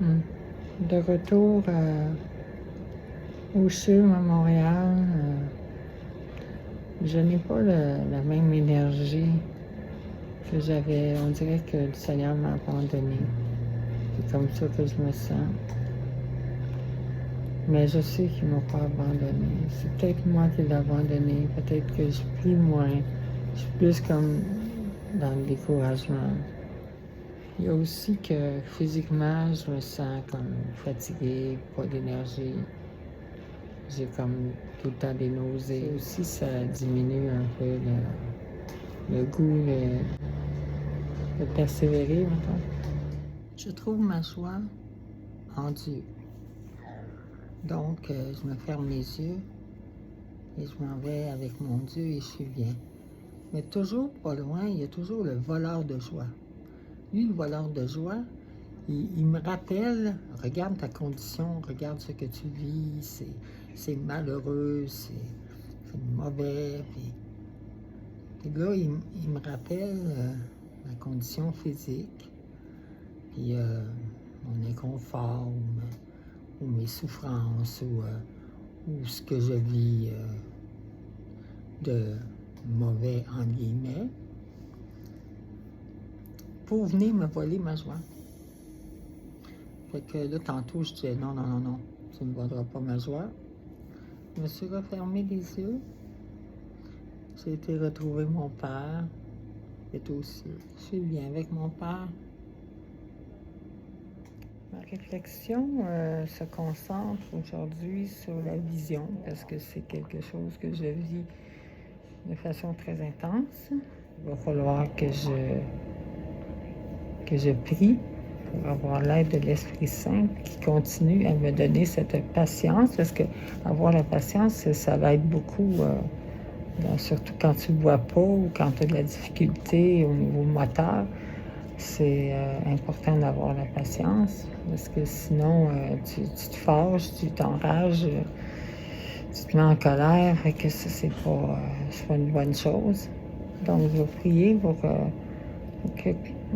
Mm. De retour au CHUM à Montréal, je n'ai pas la même énergie que j'avais. On dirait que le Seigneur m'a abandonné. C'est comme ça que je me sens. Mais je sais qu'il ne m'a pas abandonné. C'est peut-être moi qui l'ai abandonné. Peut-être que je prie moins. Je suis plus comme dans le découragement. Il y a aussi que physiquement, je me sens comme fatiguée, pas d'énergie. J'ai comme tout le temps des nausées. Aussi, ça diminue un peu le goût de persévérer, maintenant. Je trouve ma joie en Dieu. Donc, je me ferme les yeux et je m'en vais avec mon Dieu et je suis bien. Mais toujours pas loin, il y a toujours le voleur de joie. Lui, le voleur de joie, il me rappelle, regarde ta condition, regarde ce que tu vis, c'est malheureux, c'est mauvais. Puis là, il me rappelle ma condition physique, puis mon inconfort, ou mes souffrances, ou ce que je vis de mauvais, en guillemets, pour venir me voler ma joie. Fait que là, tantôt, je disais, non, tu ne me voleras pas ma joie. Je me suis refermé les yeux. J'ai été retrouver mon père, et aussi, je suis bien avec mon père. Ma réflexion se concentre aujourd'hui sur la vision, parce que c'est quelque chose que je vis de façon très intense. Il va falloir que je prie pour avoir l'aide de l'Esprit Saint qui continue à me donner cette patience, parce que avoir la patience, ça va être beaucoup, surtout quand tu ne vois pas ou quand tu as de la difficulté au niveau moteur. C'est important d'avoir la patience, parce que sinon, tu te fâches, tu t'enrages, tu te mets en colère, et que ça, c'est pas une bonne chose. Donc, je vais prier pour que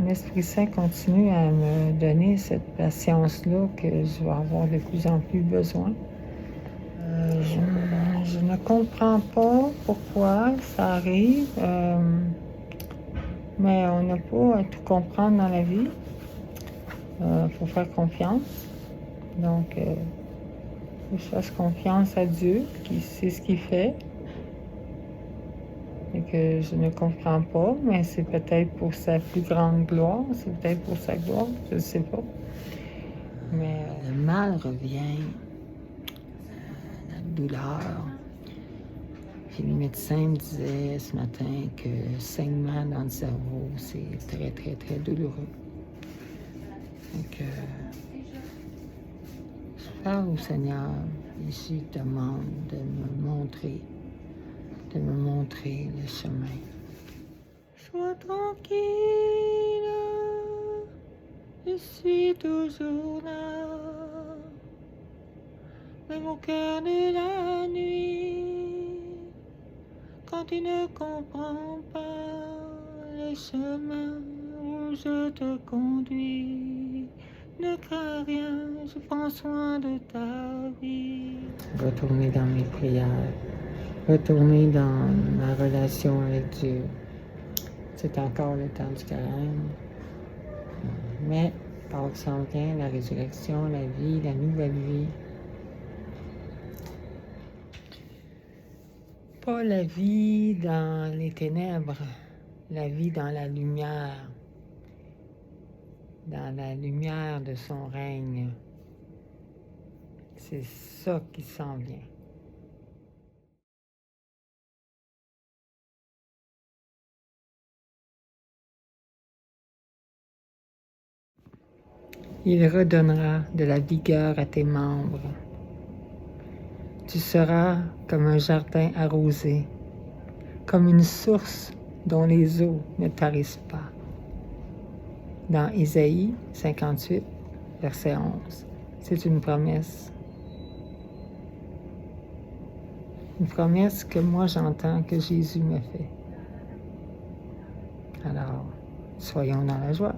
l'Esprit Saint continue à me donner cette patience-là que je vais avoir de plus en plus besoin. Je ne comprends pas pourquoi ça arrive, mais on n'a pas à tout comprendre dans la vie. Faut faire confiance. Donc, je fasse confiance à Dieu, qui sait ce qu'il fait. Et que je ne comprends pas, mais c'est peut-être pour sa plus grande gloire, c'est peut-être pour sa gloire, je ne sais pas. Mais le mal revient, la douleur. Puis le médecin me disait ce matin que le saignement dans le cerveau, c'est très, très, très douloureux. Donc, je parle au Seigneur et je lui demande de me montrer le chemin. Sois tranquille, je suis toujours là, même au cœur de la nuit, quand tu ne comprends pas le chemin où je te conduis. Ne crains rien, je prends soin de ta vie. Retourner dans mes prières, retourner dans ma relation avec Dieu. C'est encore le temps du carême. Mais Pâques s'en vient, la résurrection, la vie, la nouvelle vie. Pas la vie dans les ténèbres, la vie dans la lumière de son règne. C'est ça qui s'en vient. Il redonnera de la vigueur à tes membres. Tu seras comme un jardin arrosé, comme une source dont les eaux ne tarissent pas. Dans Isaïe 58, verset 11. C'est une promesse. Une promesse que moi j'entends que Jésus me fait. Alors, soyons dans la joie.